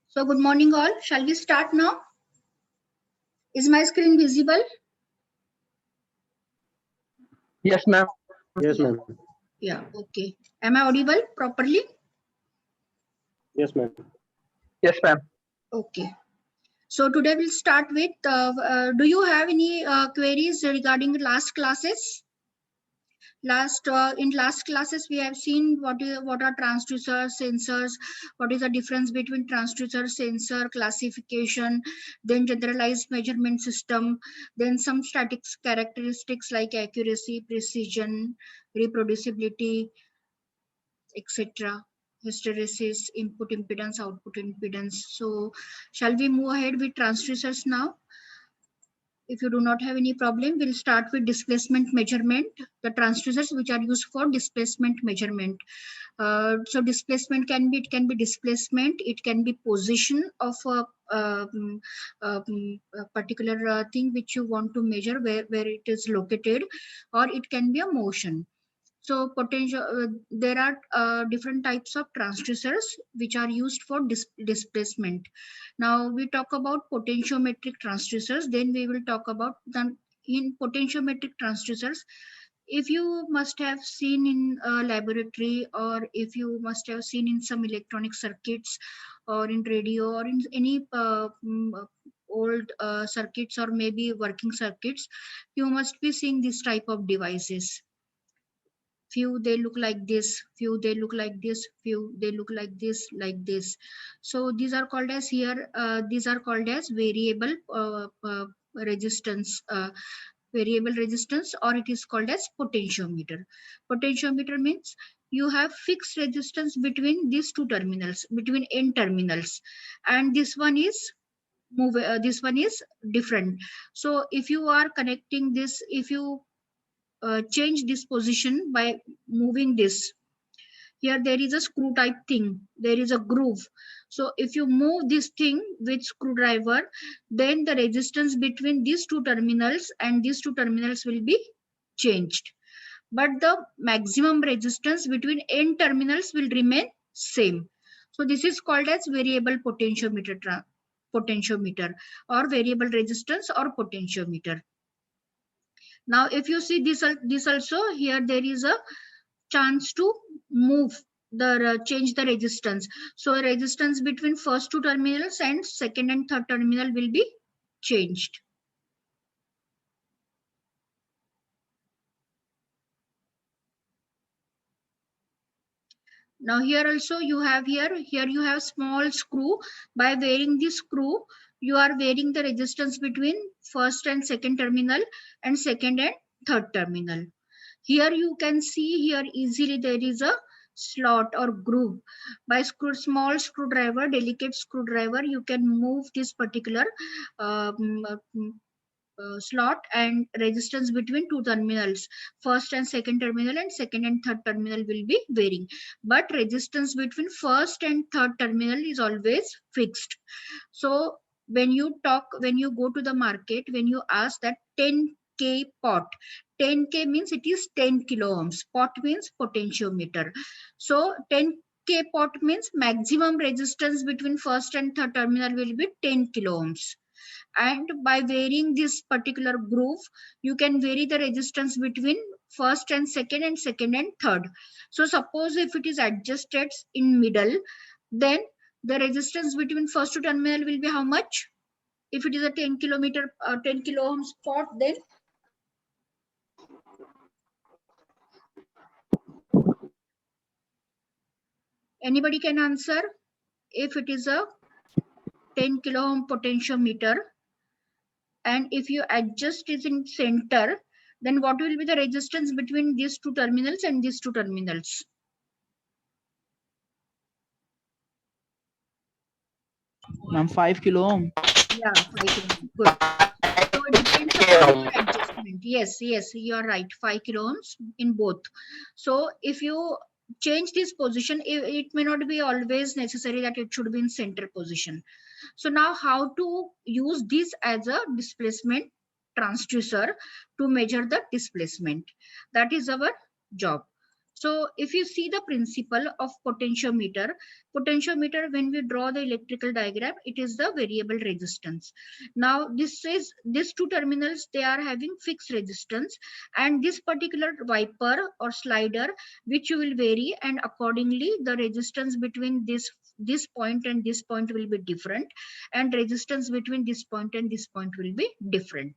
So good morning all. Shall we start now? Is my screen visible? Yes, ma'am. Yes, ma'am. Yeah, okay. Am I audible properly? Yes, ma'am. Yes, ma'am. Okay. So today we'll start with, do you have any queries regarding last classes? In last classes we have seen what are transducers, sensors, what is the difference between transducer, sensor, classification, then generalized measurement system, then some statics characteristics like accuracy, precision, reproducibility, etc., hysteresis, input impedance, output impedance. So shall we move ahead with transducers now? If you do not have any problem, we'll start with displacement measurement, the transducers which are used for displacement measurement. So displacement can be displacement, it can be position of a particular thing which you want to measure, where it is located, or it can be a motion. So there are different types of transducers which are used for displacement. Now we talk about potentiometric transducers, then we will talk about in potentiometric transducers. If you must have seen in a laboratory, or if you must have seen in some electronic circuits, or in radio, or in any old circuits or maybe working circuits, you must be seeing this type of devices. Few they look like this, few they look like this, few they look like this. So these are called as here, these are called as variable resistance, variable resistance, or it is called as potentiometer. Potentiometer means you have fixed resistance between these two terminals, between n terminals, and this one is this one is different. So if you are connecting this, if you change this position by moving this, here there is a screw type thing, there is a groove. So if you move this thing with screwdriver, then the resistance between these two terminals and these two terminals will be changed, but the maximum resistance between n terminals will remain same. So this is called as variable potentiometer or variable resistance or potentiometer. Now if you see this also, here there is a chance to move the change the resistance. So resistance between first two terminals and second and third terminal will be changed. Now here also you have here you have small screw. By wearing this screw, you are varying the resistance between first and second terminal and second and third terminal. Here you can see here easily there is a slot or groove. By small screwdriver, delicate screwdriver, you can move this particular um, slot, and resistance between two terminals, first and second terminal and second and third terminal will be varying, but resistance between first and third terminal is always fixed. So when you go to the market, when you ask that 10K pot, 10K means it is 10 kilo ohms, pot means potentiometer. So 10K pot means maximum resistance between first and third terminal will be 10 kilo ohms. And by varying this particular groove, you can vary the resistance between first and second and third. So suppose if it is adjusted in middle, then the resistance between first two terminal will be how much? If it is a 10 kilo ohms pot, then anybody can answer. If it is a 10 kilo ohm potentiometer, and if you adjust it in center, then what will be the resistance between these two terminals and these two terminals? Ma'am, 5 kilo ohm. Yeah, 5 kilo ohm. Good. So it depends upon your adjustment. Yes, you are right. 5 kilo ohms in both. So if you change this position, it may not be always necessary that it should be in center position. So now how to use this as a displacement transducer to measure the displacement? That is our job. So if you see the principle of potentiometer, when we draw the electrical diagram, it is the variable resistance. Now these two terminals, they are having fixed resistance, and this particular wiper or slider which you will vary, and accordingly the resistance between this point and this point will be different, and resistance between this point and this point will be different.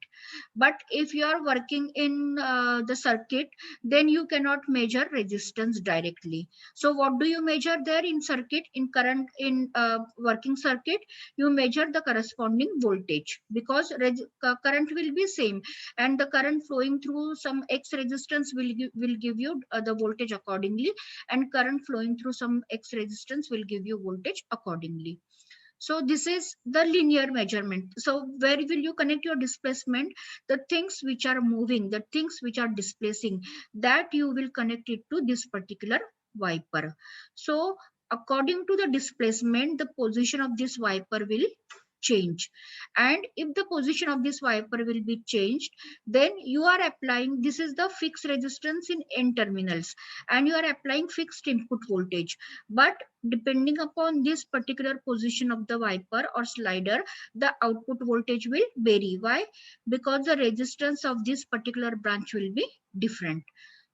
But if you are working in the circuit, then you cannot measure resistance directly. So what do you measure there in circuit? In current, in working circuit, you measure the corresponding voltage, because current will be same, and the current flowing through some X resistance will give you the voltage accordingly, and current flowing through some X resistance will give you voltage accordingly. So this is the linear measurement. So where will you connect your displacement? The things which are moving, the things which are displacing, that you will connect it to this particular wiper. So according to the displacement, the position of this wiper will change. And if the position of this wiper will be changed, then you are applying, this is the fixed resistance in N terminals, and you are applying fixed input voltage. But depending upon this particular position of the wiper or slider, the output voltage will vary. Why? Because the resistance of this particular branch will be different.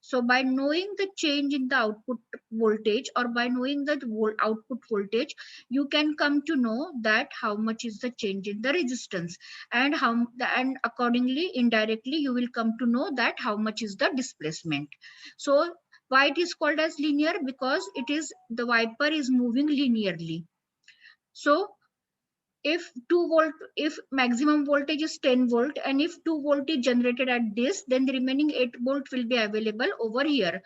So by knowing the change in the output voltage, or by knowing the output voltage, you can come to know that how much is the change in the resistance, and and accordingly indirectly you will come to know that how much is the displacement. So why it is called as linear? Because it is, the wiper is moving linearly. So if 2 volt, if maximum voltage is 10 volt, and if 2 volt is generated at this, then the remaining 8 volt will be available over here.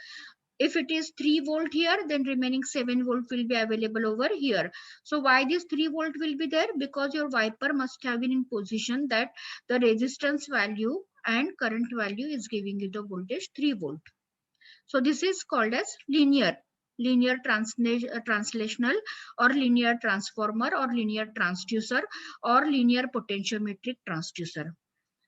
If it is 3 volt here, then remaining 7 volt will be available over here. So why this 3 volt will be there? Because your wiper must have been in position that the resistance value and current value is giving you the voltage 3 volt. So this is called as linear translational, or linear transformer, or linear transducer, or linear potentiometric transducer.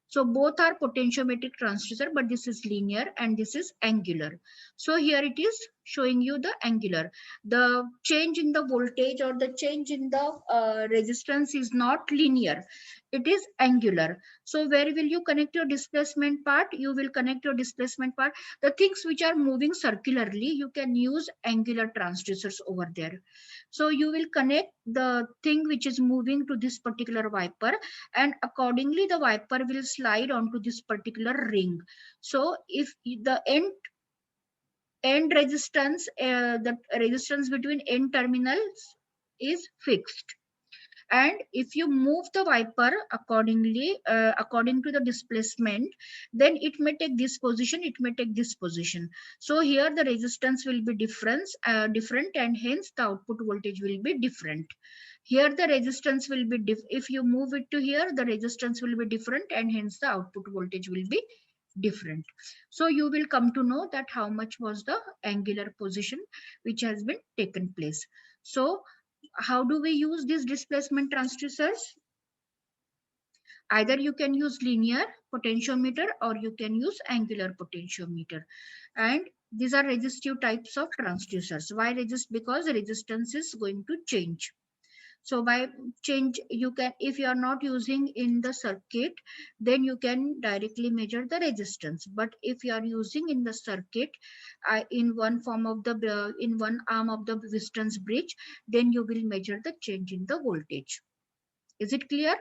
So both are potentiometric transducer, but this is linear and this is angular. So here it is showing you the angular. The change in the voltage or the change in the resistance is not linear. It is angular. So where will you connect your displacement part? You will connect your displacement part. The things which are moving circularly, you can use angular transducers over there. So you will connect the thing which is moving to this particular wiper, and accordingly the wiper will slide onto this particular ring. So if the end resistance, the resistance between end terminals is fixed, and if you move the wiper accordingly, according to the displacement, then it may take this position, it may take this position. So here the resistance will be different, and hence the output voltage will be different. Here the resistance will be if you move it to here, the resistance will be different, and hence the output voltage will be different. So you will come to know that how much was the angular position which has been taken place. So how do we use these displacement transducers? Either you can use linear potentiometer or you can use angular potentiometer. And these are resistive types of transducers. Why resist? Because the resistance is going to change. So by change, you can, if you are not using in the circuit, then you can directly measure the resistance. But if you are using in the circuit, in one form of the, in one arm of the resistance bridge, then you will measure the change in the voltage. Is it clear?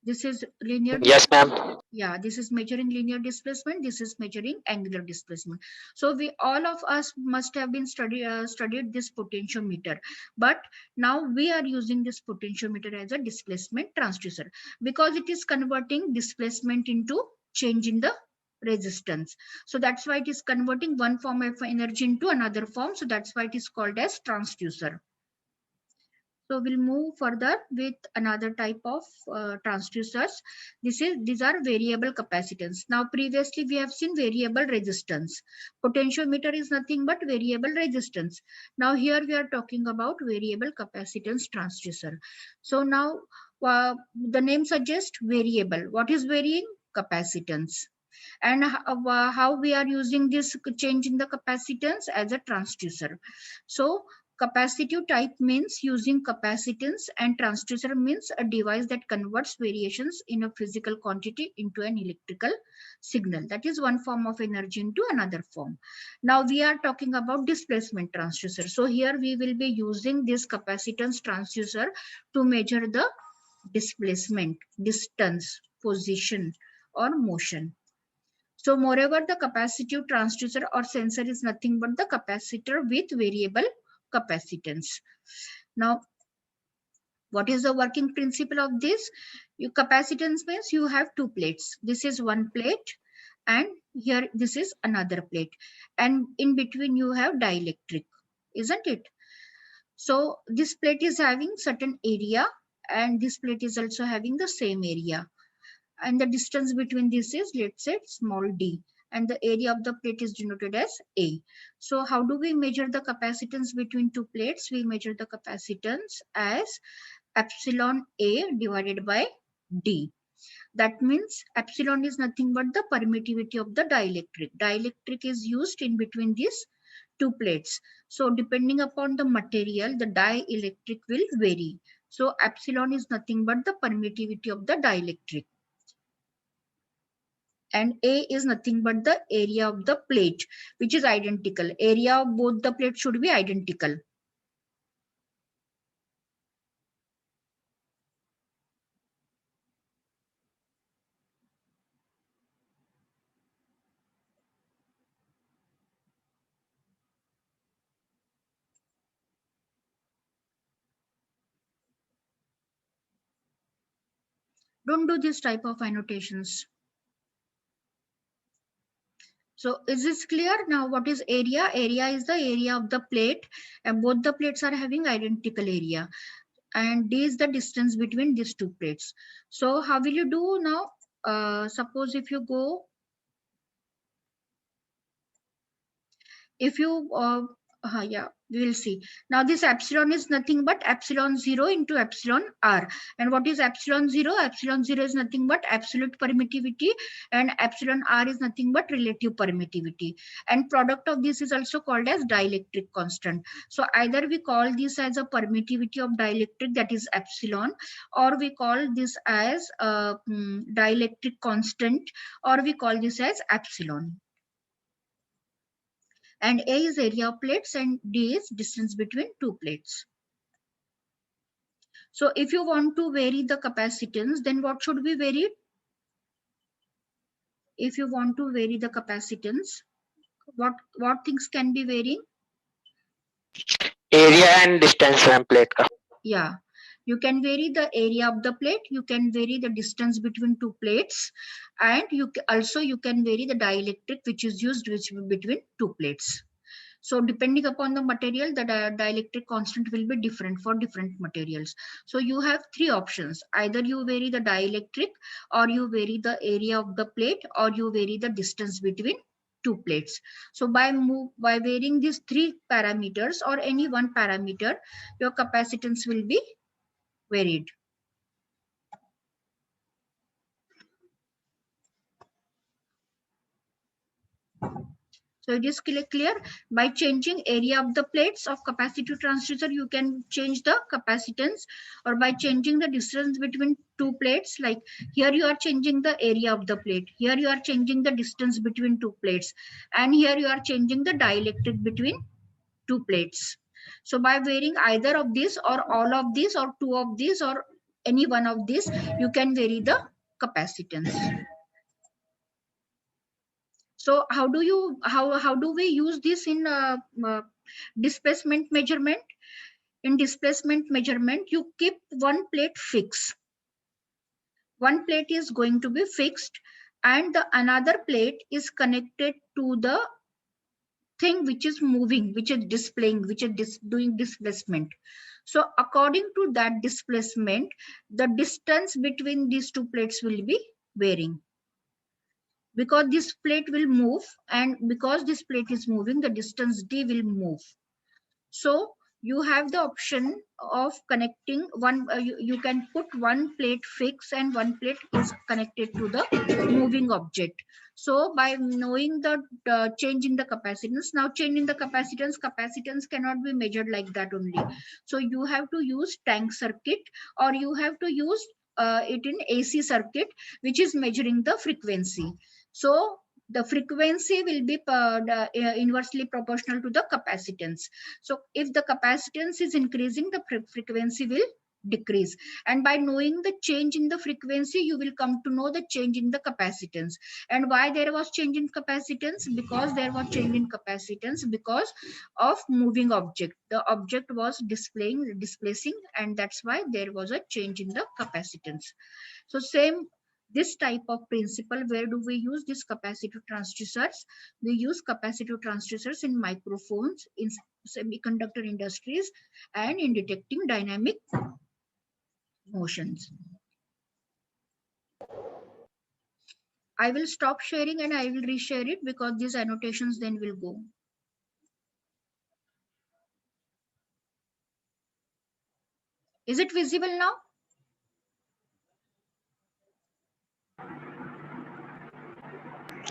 This is linear. Yes, ma'am. Yeah, this is measuring linear displacement, this is measuring angular displacement. So we, all of us must have been studied this potentiometer, but now we are using this potentiometer as a displacement transducer, because it is converting displacement into change in the resistance. So that's why it is converting one form of energy into another form. So that's why it is called as transducer. So we'll move further with another type of transducers. These are variable capacitance. Now previously we have seen variable resistance. Potentiometer is nothing but variable resistance. Now here we are talking about variable capacitance transducer. So now the name suggests variable. What is varying? Capacitance. And how we are using this change in the capacitance as a transducer. So capacitive type means using capacitance, and transducer means a device that converts variations in a physical quantity into an electrical signal. That is one form of energy into another form. Now we are talking about displacement transducer. So here we will be using this capacitance transducer to measure the displacement, distance, position, or motion. So moreover, the capacitive transducer or sensor is nothing but the capacitor with variable capacitance. Now, what is the working principle of this? Your capacitance means you have two plates. This is one plate, and here this is another plate. And in between you have dielectric, isn't it? So this plate is having certain area, and this plate is also having the same area. And the distance between this is, let's say, small d, and the area of the plate is denoted as A. So how do we measure the capacitance between two plates? We measure the capacitance as epsilon A divided by D. That means epsilon is nothing but the permittivity of the dielectric. Dielectric is used in between these two plates. So depending upon the material, the dielectric will vary. So epsilon is nothing but the permittivity of the dielectric. and A is nothing but the area of the plate, which is identical. Area of both the plates should be identical. Don't do this type of annotations. So is this clear now? What is area? Area is the area of the plate, and both the plates are having identical area. And D is the distance between these two plates. So how will you do now? Suppose if you go, if you yeah, we will see. Now this epsilon is nothing but epsilon 0 into epsilon r. And what is epsilon 0? Epsilon 0 is nothing but absolute permittivity, and epsilon r is nothing but relative permittivity. And product of this is also called as dielectric constant. So either we call this as a permittivity of dielectric, that is epsilon, or we call this as dielectric constant, or we call this as epsilon. And A is area of plates and D is distance between two plates. So if you want to vary the capacitance, then what should be varied? If you want to vary the capacitance, what things can be varying? Area and distance from plate का. Yeah, you can vary the area of the plate, you can vary the distance between two plates, and you can vary the dielectric which is used between two plates. So depending upon the material, the dielectric constant will be different for different materials. So you have three options. Either you vary the dielectric, or you vary the area of the plate, or you vary the distance between two plates. So by varying these three parameters or any one parameter, your capacitance will be varied. So it is clear. By changing area of the plates of capacitive transducer, you can change the capacitance, or by changing the distance between two plates, like here you are changing the area of the plate, here you are changing the distance between two plates, and here you are changing the dielectric between two plates. So by varying either of these or all of these or two of these or any one of these, you can vary the capacitance. So how do we use this in displacement measurement? In displacement measurement, you keep one plate fixed. One plate is going to be fixed, and the another plate is connected to the thing which is moving, which is displaying, which is doing displacement. So according to that displacement, the distance between these two plates will be varying. Because this plate will move, and because this plate is moving, the distance d will move. So you have the option of connecting one, you can put one plate fixed and one plate is connected to the moving object. So by knowing the change in the capacitance, now change in the capacitance cannot be measured like that only. So you have to use tank circuit, or you have to use it in AC circuit, which is measuring the frequency. So the frequency will be inversely proportional to the capacitance. So if the capacitance is increasing, the frequency will decrease. And by knowing the change in the frequency, you will come to know the change in the capacitance. And why there was change in capacitance? Because there was change in capacitance because of moving object. The object was displacing, and that's why there was a change in the capacitance. So same, this type of principle, where do we use these capacitive transducers? We use capacitive transducers in microphones, in semiconductor industries, and in detecting dynamic motions. I will stop sharing and I will reshare it, because these annotations then will go. Is it visible now?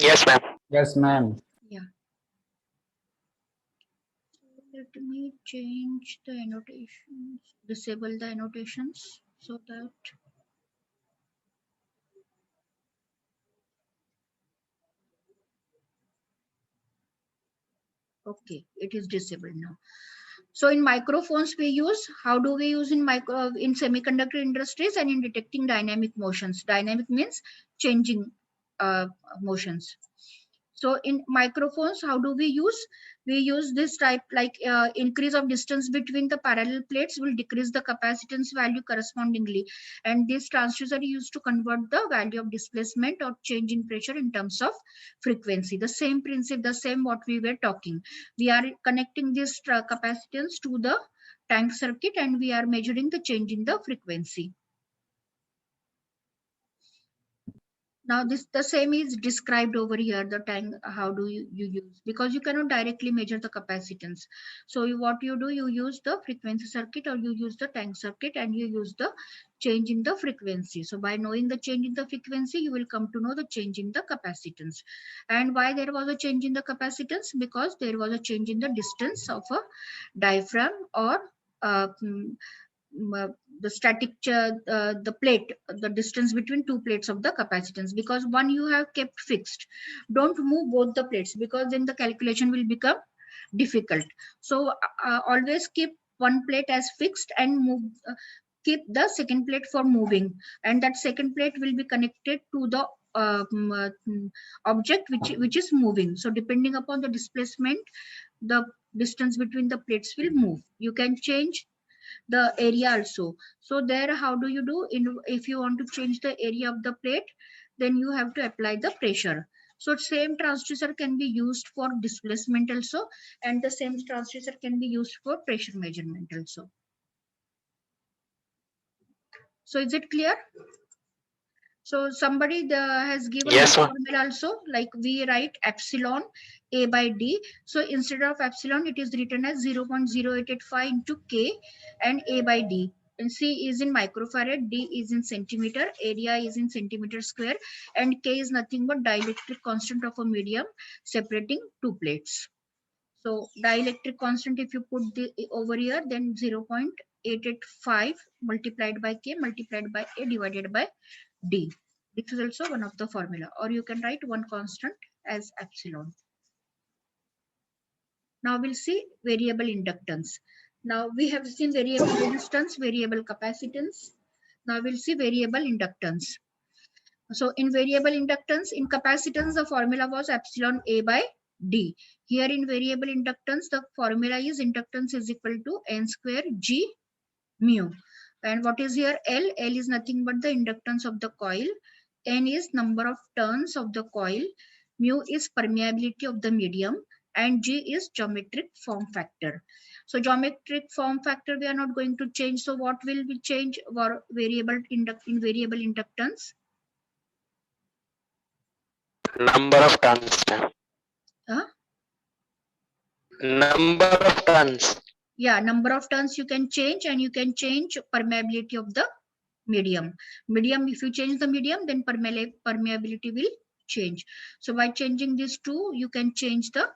Yes, ma'am. Yes, ma'am. Yeah. Let me change the annotations, disable the annotations, so that Okay, it is disabled now. So in microphones we use, how do we use in in semiconductor industries and in detecting dynamic motions? Dynamic means changing motions. So in microphones, how do we use? We use this type, like increase of distance between the parallel plates will decrease the capacitance value correspondingly. And this transducer is used to convert the value of displacement or change in pressure in terms of frequency. The same principle, the same what we were talking. We are connecting this capacitance to the tank circuit and we are measuring the change in the frequency. Now this the same is described over here, the tank, how do you use, because you cannot directly measure the capacitance. So what you do, you use the frequency circuit or you use the tank circuit and you use the change in the frequency. So by knowing the change in the frequency, you will come to know the change in the capacitance. And why there was a change in the capacitance? Because there was a change in the distance of a diaphragm or the static the plate, the distance between two plates of the capacitance, because one you have kept fixed. Don't move both the plates because then the calculation will become difficult. So always keep one plate as fixed and move keep the second plate for moving, and that second plate will be connected to the object which is moving. So depending upon the displacement, the distance between the plates will move. You can change the area also. So there, how do you do? If you want to change the area of the plate, then you have to apply the pressure. So same transducer can be used for displacement also, and the same transducer can be used for pressure measurement also. So is it clear? So somebody has given Yes, the ma'am. formula also, like we write epsilon A by D. So instead of epsilon, it is written as 0.0885 into K and A by D. And C is in microfarad, D is in centimeter, area is in centimeter square, and K is nothing but dielectric constant of a medium separating two plates. So dielectric constant, if you put the over here, then 0.885 multiplied by K multiplied by A divided by D. This is also one of the formula, or you can write one constant as epsilon. Now we'll see variable inductance. Now we have seen variable resistance, variable capacitance. Now we'll see variable inductance. So in variable inductance, in capacitance, the formula was epsilon A by D. Here in variable inductance, the formula is inductance is equal to N square G mu. And what is here L? L is nothing but the inductance of the coil. N is number of turns of the coil. Mu is permeability of the medium. And G is geometric form factor. So geometric form factor we are not going to change. So what will we change for variable in variable inductance? Number of turns, ma'am. Huh? Number of turns. Yeah, number of turns you can change, and you can change permeability of the medium. Medium, if you change the medium, then permeability will change. So by changing these two, you can change the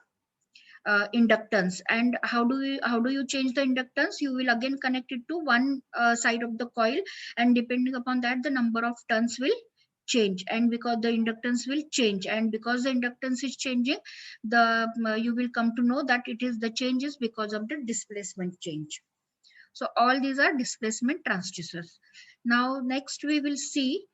inductance. And how do you change the inductance? You will again connect it to one side of the coil, and depending upon that, the number of turns will change, and because the inductance will change, and because the inductance is changing, the you will come to know that it is the changes because of the displacement change. So all these are displacement transducers. Now next we will see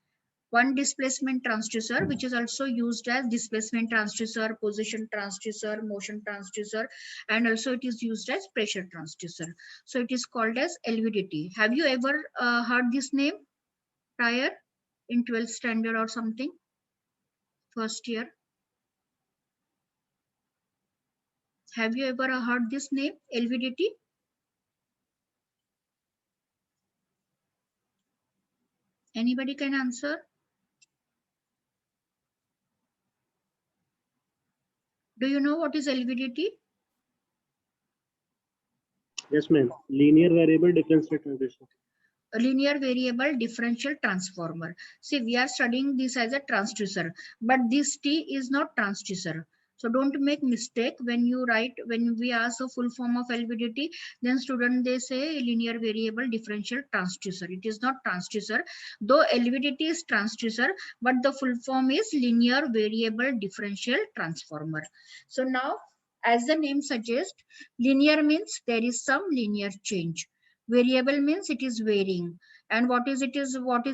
one displacement transducer, which is also used as displacement transducer, position transducer, motion transducer, and also it is used as pressure transducer. So it is called as LVDT. Have you ever heard this name prior in 12th standard or something? First year? Have you ever heard this name, LVDT? Anybody can answer? Do you know what is LVDT? Yes, ma'am. Linear variable differential transducer. A linear variable differential transformer. See, we are studying this as a transducer, but this T is not transducer. So don't make mistake when you write, when we ask the full form of LVDT, then student they say linear variable differential transducer. It is not transducer, though LVDT is transducer, but the full form is linear variable differential transformer. So now As the name suggests, linear means there is some linear change. Variable means it is varying. And what is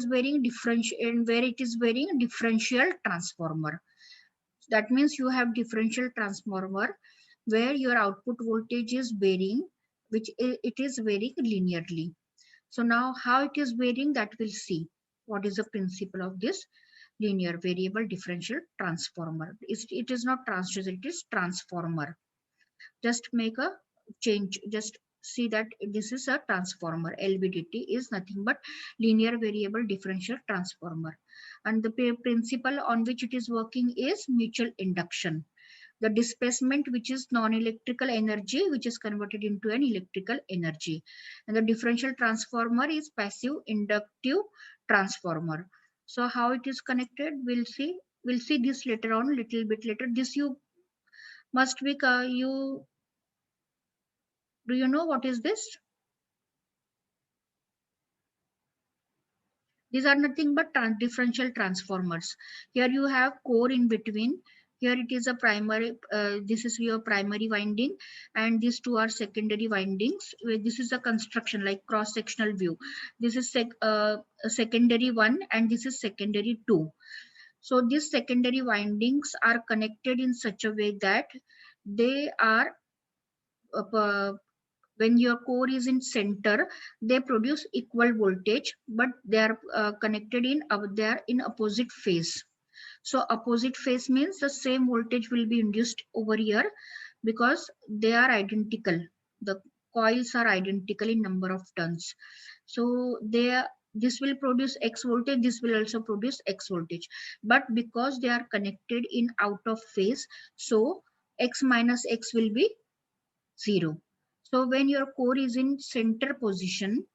varying? Differential, and where it is varying? Differential transformer. That means you have differential transformer where your output voltage is varying, which it is varying linearly. So now how it is varying, that we'll see. What is the principle of this linear variable differential transformer? It is not transducer, it is transformer. Just make a change, just see that this is a transformer. LVDT is nothing but linear variable differential transformer, and the principle on which it is working is mutual induction. The displacement, which is non-electrical energy, which is converted into an electrical energy, and the differential transformer is passive inductive transformer. So how it is connected, we'll see this later on, little bit later. This you must be you do you know what is this? These are nothing but differential transformers. Here you have core in between. Here it is a primary, this is your primary winding, and these two are secondary windings. This is a construction like cross-sectional view. This is a secondary one, and this is secondary two. So these secondary windings are connected in such a way that they are when your core is in center, they produce equal voltage, but they are connected in they are in opposite phase. So opposite phase means the same voltage will be induced over here because they are identical. The coils are identical in number of turns. So this will produce X voltage, this will also produce X voltage. But because they are connected in out of phase, so X minus X will be 0. So when your core is in center position,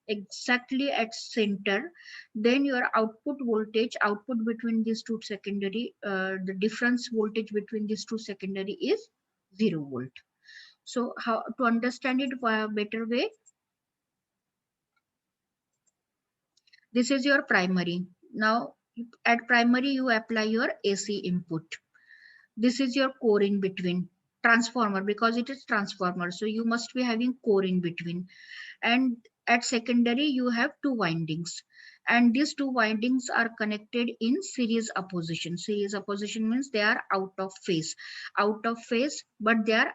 exactly at center, then your output voltage, output between these two secondary, the difference voltage between these two secondary is 0 volt. So how to understand it a better way? This is your primary. Now at primary you apply your AC input. This is your core in between. Transformer, because it is transformer, so you must be having core in between. And at secondary you have two windings, and these two windings are connected in series opposition. Series opposition means they are out of phase, but they are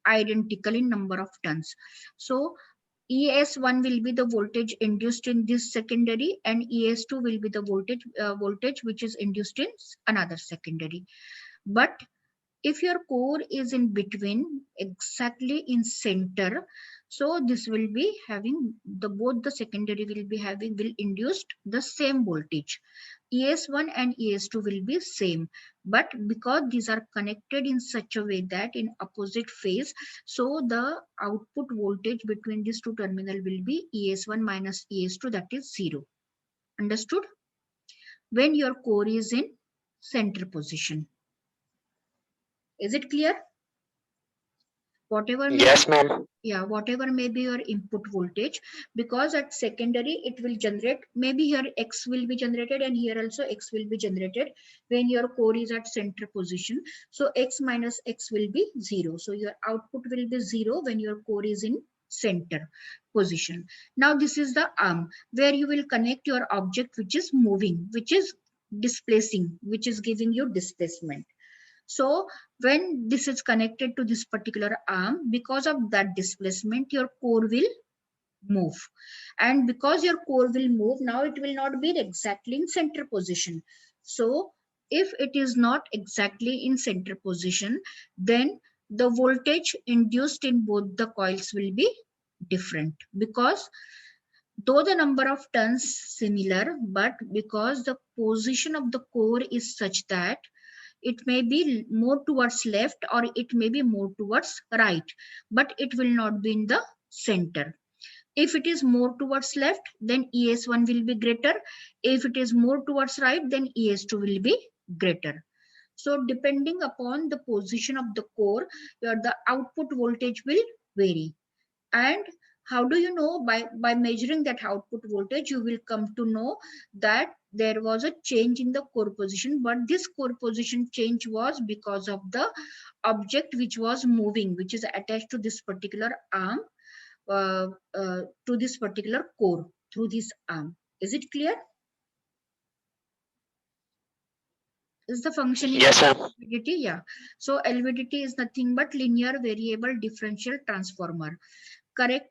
identical in number of turns. So ES1 will be the voltage induced in this secondary, and ES2 will be the voltage which is induced in another secondary. But if your core is in between, exactly in center, so this will be having both the secondary will induce the same voltage. ES1 and ES2 will be same, but because these are connected in such a way that in opposite phase, so the output voltage between these two terminal will be ES1 minus ES2, that is 0. Understood? When your core is in center position. Is it clear? Whatever Yes, ma'am. Yeah, whatever may be your input voltage, because at secondary it will generate, maybe here X will be generated and here also X will be generated when your core is at center position. So X minus X will be 0. So your output will be 0 when your core is in center position. Now this is the arm where you will connect your object which is moving, which is displacing, which is giving you displacement. So when this is connected to this particular arm, because of that displacement, your core will move. And because your core will move, now it will not be exactly in center position. So if it is not exactly in center position, then the voltage induced in both the coils will be different, because though the number of turns similar, but because the position of the core is such that it may be more towards left or it may be more towards right, but it will not be in the center. If it is more towards left, then ES1 will be greater. If it is more towards right, then ES2 will be greater. So depending upon the position of the core, the output voltage will vary. And How do you know? By measuring that output voltage, you will come to know that there was a change in the core position, but this core position change was because of the object which was moving, which is attached to this particular arm, to this particular core through this arm. Is it clear? Is the functioning Yes, of ma'am. LVDT? Yeah. So LVDT is nothing but linear variable differential transformer. Correct.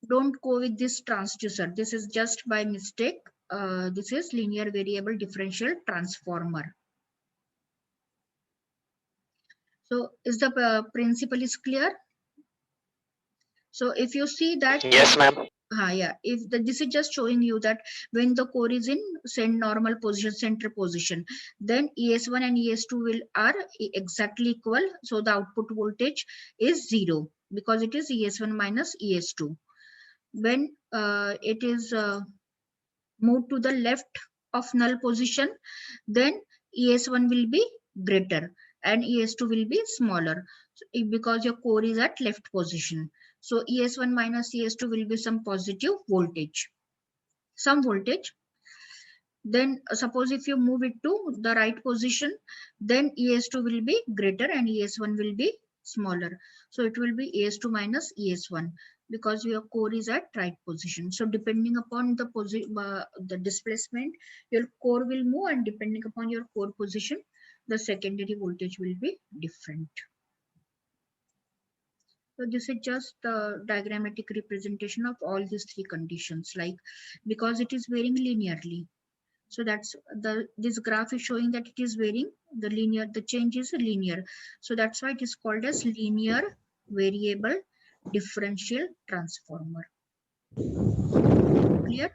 Don't go with this transducer. This is just by mistake. This is linear variable differential transformer. So is the principle is clear? So if you see that, Yes, ma'am. yeah, if this is just showing you that when the core is in normal position, center position, then ES1 and ES2 are exactly equal. So the output voltage is 0 because it is ES1 minus ES2. When it is moved to the left of null position, then ES1 will be greater and ES2 will be smaller, because your core is at left position. So ES1 minus ES2 will be some positive voltage, some voltage. Then suppose if you move it to the right position, then ES2 will be greater and ES1 will be smaller. So it will be ES2 minus ES1 because your core is at right position. So depending upon the displacement, your core will move, and depending upon your core position, the secondary voltage will be different. So this is just the diagrammatic representation of all these three conditions, like because it is varying linearly. So that's this graph is showing that it is varying the change is linear. So that's why it is called as linear variable differential transformer. Clear?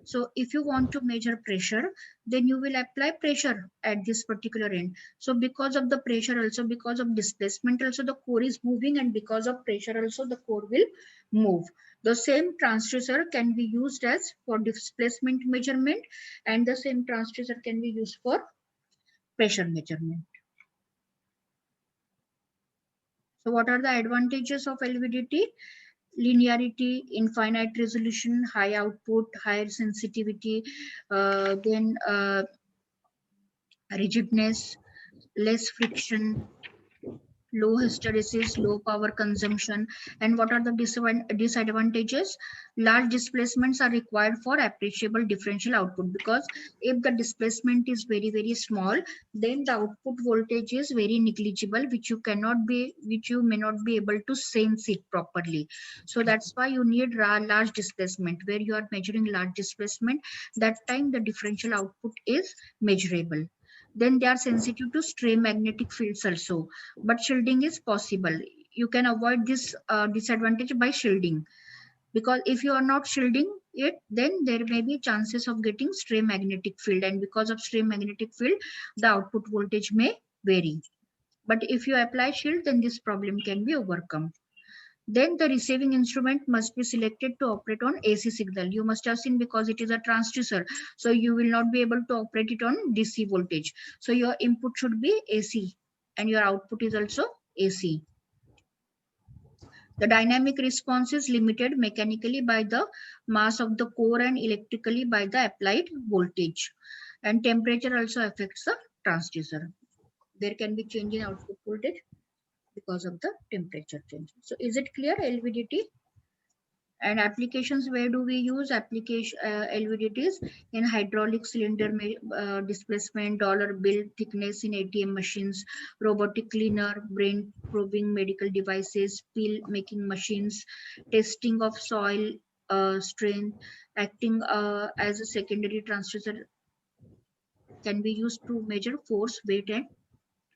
So if you want to measure pressure, then you will apply pressure at this particular end. So because of the pressure, also because of displacement, also the core is moving, and because of pressure also the core will move. The same transducer can be used as for displacement measurement, and the same transducer can be used for pressure measurement. So what are the advantages of LVDT? Linearity, infinite resolution, high output, higher sensitivity, then rigidness, less friction, low hysteresis, low power consumption. And what are the disadvantages? Large displacements are required for appreciable differential output, because if the displacement is very, very small, then the output voltage is very negligible, which you may not be able to sense it properly. So that's why you need large displacement. Where you are measuring large displacement, that time the differential output is measurable. Then they are sensitive to stray magnetic fields also, but shielding is possible. You can avoid this disadvantage by shielding, because if you are not shielding it, then there may be chances of getting stray magnetic field, and because of stray magnetic field, the output voltage may vary. But if you apply shield, then this problem can be overcome. Then the receiving instrument must be selected to operate on AC signal. You must have seen, because it is a transducer, so you will not be able to operate it on DC voltage. So your input should be AC and your output is also AC. The dynamic response is limited mechanically by the mass of the core and electrically by the applied voltage. And temperature also affects the transducer. There can be change in output voltage because of the temperature change. So is it clear, LVDT? And applications, where do we use LVDTs? In hydraulic cylinder displacement, dollar bill thickness in ATM machines, robotic cleaner, brain probing medical devices, peel making machines, testing of soil strain, acting as a secondary transducer, can be used to measure force, weight, and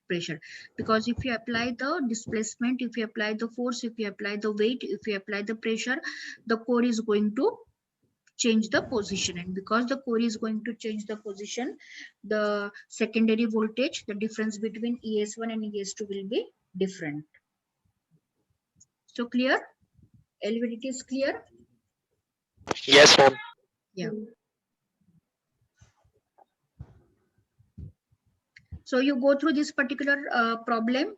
pressure. Because if you apply the displacement, if you apply the force, if you apply the weight, if you apply the pressure, the core is going to change the position. And because the core is going to change the position, the secondary voltage, the difference between ES1 and ES2 will be different. So clear? LVDT is clear? Yes, ma'am. Yeah. So you go through this particular problem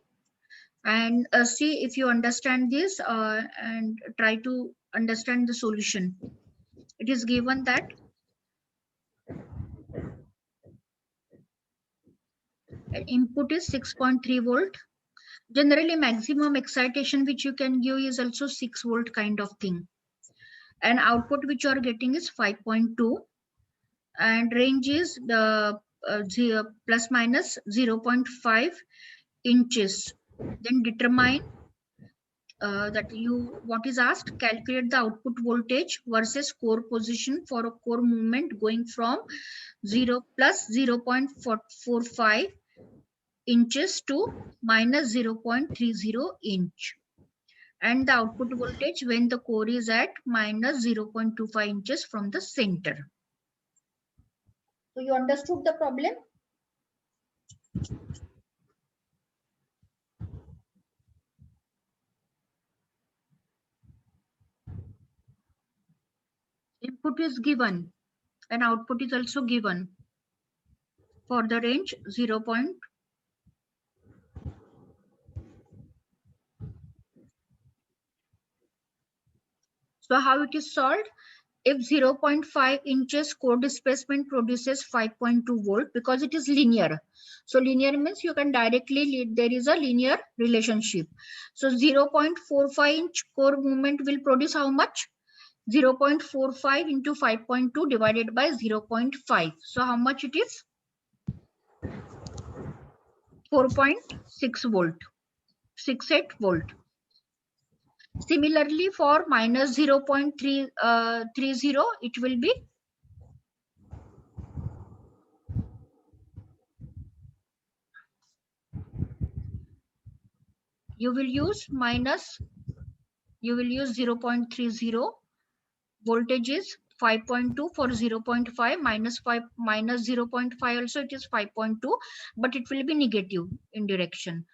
and see if you understand this, and try to understand the solution. It is given that input is 6.3 volt. Generally, maximum excitation which you can give is also 6 volt kind of thing. And output which you are getting is 5.2. And range is the plus minus 0.5 inches. Then determine what is asked, calculate the output voltage versus core position for a core movement going from 0 plus 0.45 inches to minus 0.30 inch, and the output voltage when the core is at minus 0.25 inches from the center. So you understood the problem? Input is given and output is also given for the range 0. So how it is solved? If 0.5 inches core displacement produces 5.2 volt, because it is linear. So linear means you can directly, there is a linear relationship. So 0.45 inch core movement will produce how much? 0.45 into 5.2 divided by 0.5. So how much it is? 4.6 volt, 68 volt. Similarly, for minus 0.30, it will be you will use 0.30. Voltage is 5.2 for 0.5 minus 5 minus 0.5 also it is 5.2, but it will be negative in direction.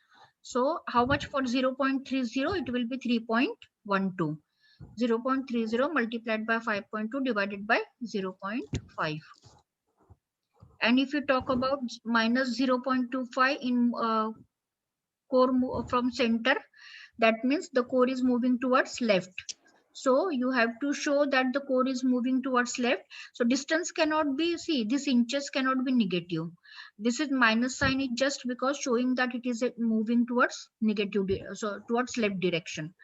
So how much for 0.30? It will be 3.12. 0.30 multiplied by 5.2 divided by 0.5. And if you talk about minus 0.25 in core from center, that means the core is moving towards left. So you have to show that the core is moving towards left. So distance cannot be, see, this inches cannot be negative. This is minus sign is just because showing that it is moving towards negative, so towards left direction.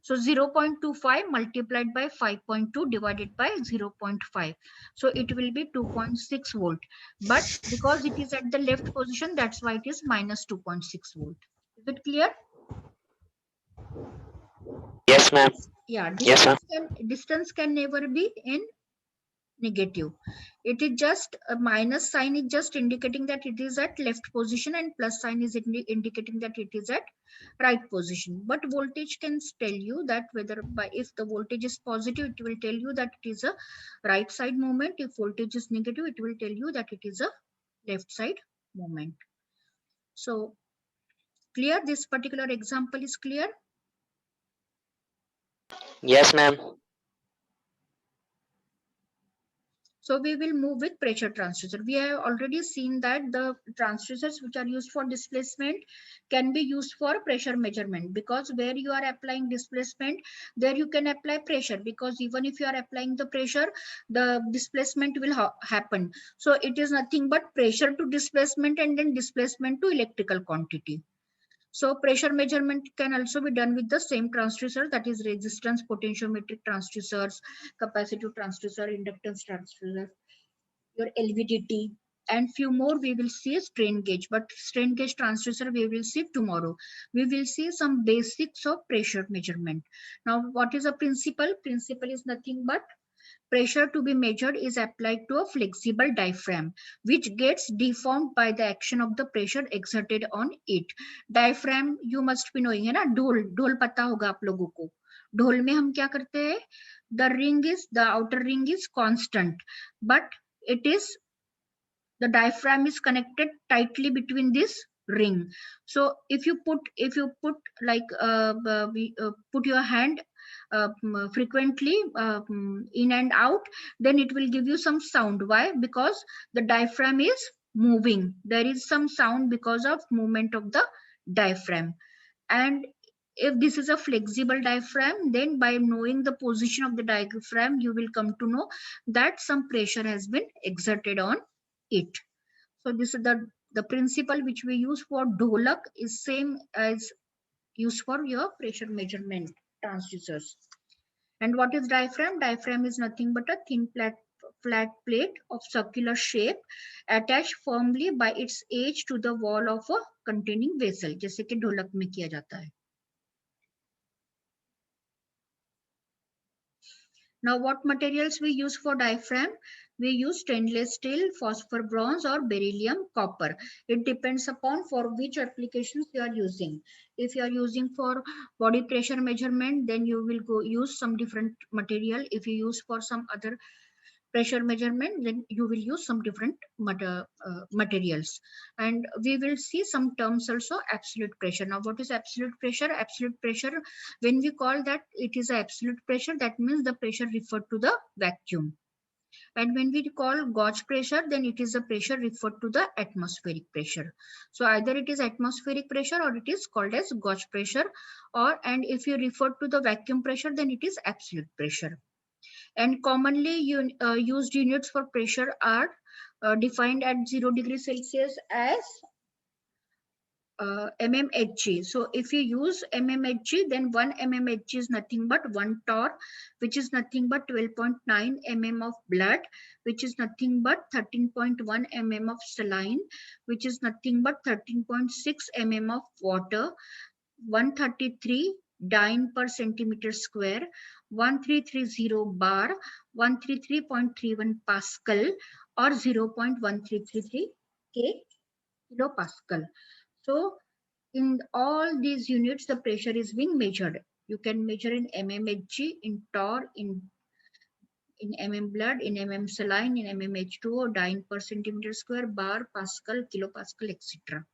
So 0.25 multiplied by 5.2 divided by 0.5. So it will be 2.6 volt. But because it is at the left position, that's why it is minus 2.6 volt. Is it clear? Yes, ma'am. Yeah, Yes, ma'am. distance can never be in negative. It is just a minus sign is just indicating that it is at left position, and plus sign is indicating that it is at right position. But voltage can tell you that whether if the voltage is positive, it will tell you that it is a right side movement. If voltage is negative, it will tell you that it is a left side movement. So clear, this particular example is clear? Yes, ma'am. So we will move with pressure transducer. We have already seen that the transducers which are used for displacement can be used for pressure measurement, because where you are applying displacement, there you can apply pressure, because even if you are applying the pressure, the displacement will happen. So it is nothing but pressure to displacement and then displacement to electrical quantity. So pressure measurement can also be done with the same transducer, that is resistance potentiometric transducers, capacitive transducer, inductance transducer, your LVDT, and few more we will see strain gauge. But strain gauge transducer we will see tomorrow. We will see some basics of pressure measurement. Now what is a principle? Principle is nothing but pressure to be measured is applied to a flexible diaphragm which gets deformed by the action of the pressure exerted on it. Diaphragm you must be knowing है ना, ढोल पता होगा आप लोगों को. ढोल में हम क्या करते हैं? The outer ring is constant, but it is the diaphragm is connected tightly between this ring. So if you put like put your hand frequently in and out, then it will give you some sound. Why? Because the diaphragm is moving. There is some sound because of movement of the diaphragm. And if this is a flexible diaphragm, then by knowing the position of the diaphragm, you will come to know that some pressure has been exerted on it. So this is the principle which we use for Dholak is same as used for your pressure measurement transducers. And what is diaphragm? Diaphragm is nothing but a thin flat plate of circular shape attached firmly by its edge to the wall of a containing vessel, जैसे कि ढोलक में किया जाता है. Now, what materials we use for diaphragm? We use stainless steel, phosphor bronze, or beryllium copper. It depends upon for which applications you are using. If you are using for body pressure measurement, then you will go use some different material. If you use for some other pressure measurement, then you will use some different materials. And we will see some terms also. Absolute pressure. Now, what is absolute pressure? Absolute pressure, when we call that it is absolute pressure, that means the pressure referred to the vacuum. And when we call gauge pressure, then it is the pressure referred to the atmospheric pressure. So either it is atmospheric pressure or it is called as gauge pressure, and if you refer to the vacuum pressure, then it is absolute pressure. And commonly used units for pressure are defined at 0 degrees Celsius as mmHg. So if you use mmHg, then 1 mmHg is nothing but 1 torr, which is nothing but 12.9 mm of blood, which is nothing but 13.1 mm of saline, which is nothing but 13.6 mm of water, 133 dyne per centimeter square, 1330 bar, 133.31 Pascal, or 0.1333 K kilopascal. So in all these units, the pressure is being measured. You can measure in mmHg, in torr, in mm blood, in mm saline, in mmH2O, dyne per centimeter square, bar, Pascal, kilopascal, etc.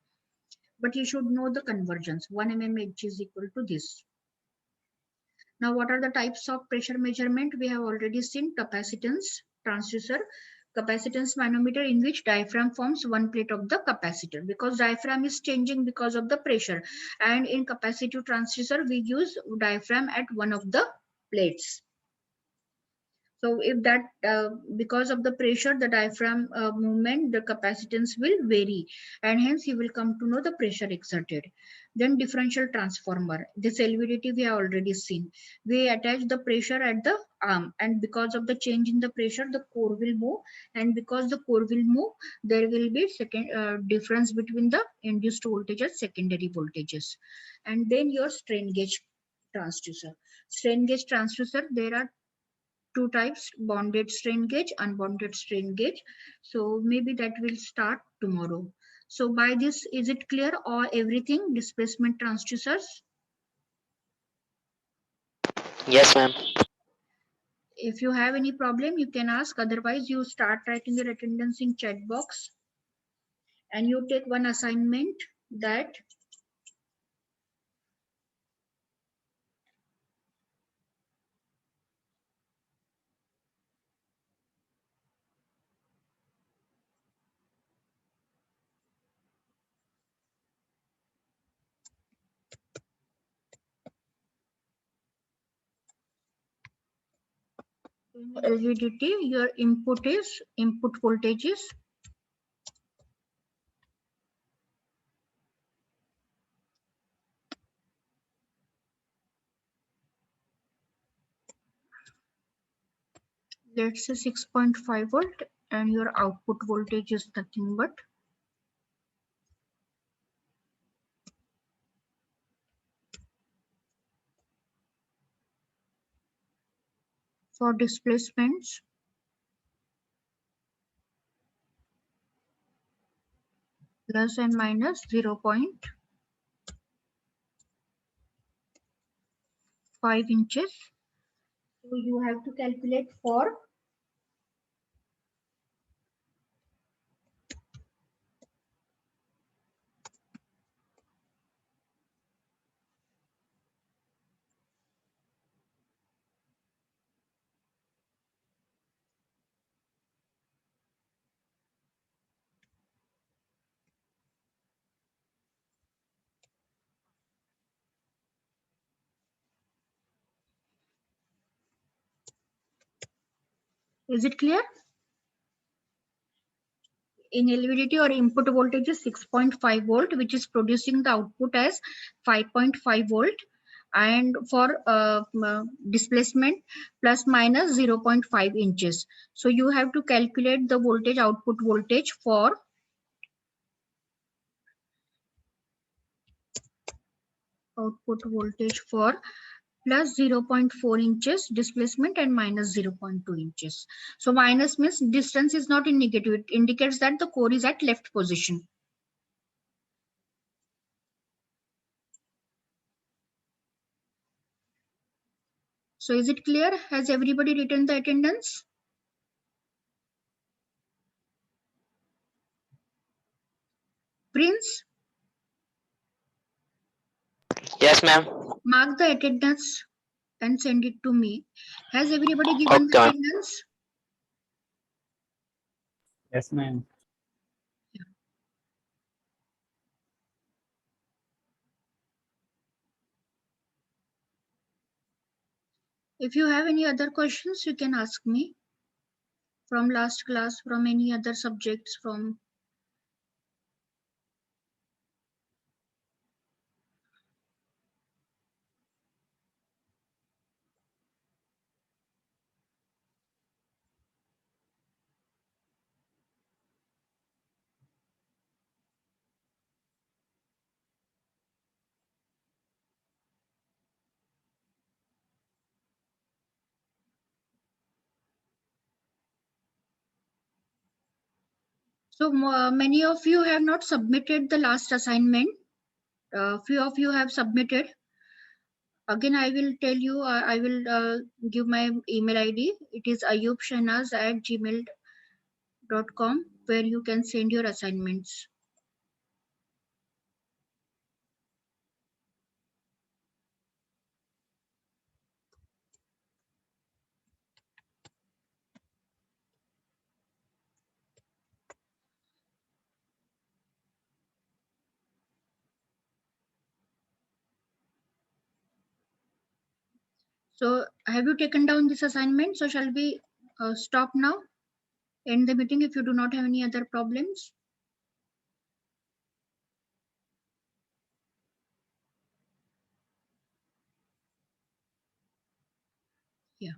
But you should know the conversions. 1 mmHg is equal to this. Now, what are the types of pressure measurement? We have already seen capacitance transducer, capacitance manometer, in which diaphragm forms one plate of the capacitor, because diaphragm is changing because of the pressure. And in capacitive transducer, we use diaphragm at one of the plates. So if that, because of the pressure, the diaphragm movement, the capacitance will vary, and hence you will come to know the pressure exerted. Then differential transformer. This LVDT we have already seen. We attach the pressure at the arm, and because of the change in the pressure, the core will move, and because the core will move, there will be difference between the induced voltages, secondary voltages. And then your strain gauge transducer. Strain gauge transducer, there are two types: bonded strain gauge, unbonded strain gauge. So maybe that will start tomorrow. So by this, is it clear or everything? Displacement transducers. Yes, ma'am. If you have any problem, you can ask. Otherwise, you start writing your attendance in chat box, and you take one assignment that LVDT, your input is input voltages. Let's say 6.5 volt, and your output voltage is nothing but for displacements. Plus and minus 0.5 inches. So you have to calculate for Is it clear? In LVDT, or input voltage is 6.5 volt, which is producing the output as 5.5 volt. And for displacement plus minus 0.5 inches. So you have to calculate the voltage, output voltage for plus 0.4 inches displacement and minus 0.2 inches. So minus means distance is not in negative. It indicates that the core is at left position. So is it clear? Has everybody written the attendance? Prince, Yes, ma'am. mark the attendance and send it to me. Has everybody given the Okay, ma'am. attendance? Yes, ma'am. If you have any other questions, you can ask me from last class, from any other subjects, from so many of you have not submitted the last assignment. Few of you have submitted. Again, I will tell you, I will give my email ID. It is ayubshahnaz@gmail.com, where you can send your assignments. So have you taken down this assignment? So shall we stop now? End the meeting if you do not have any other problems. Yeah.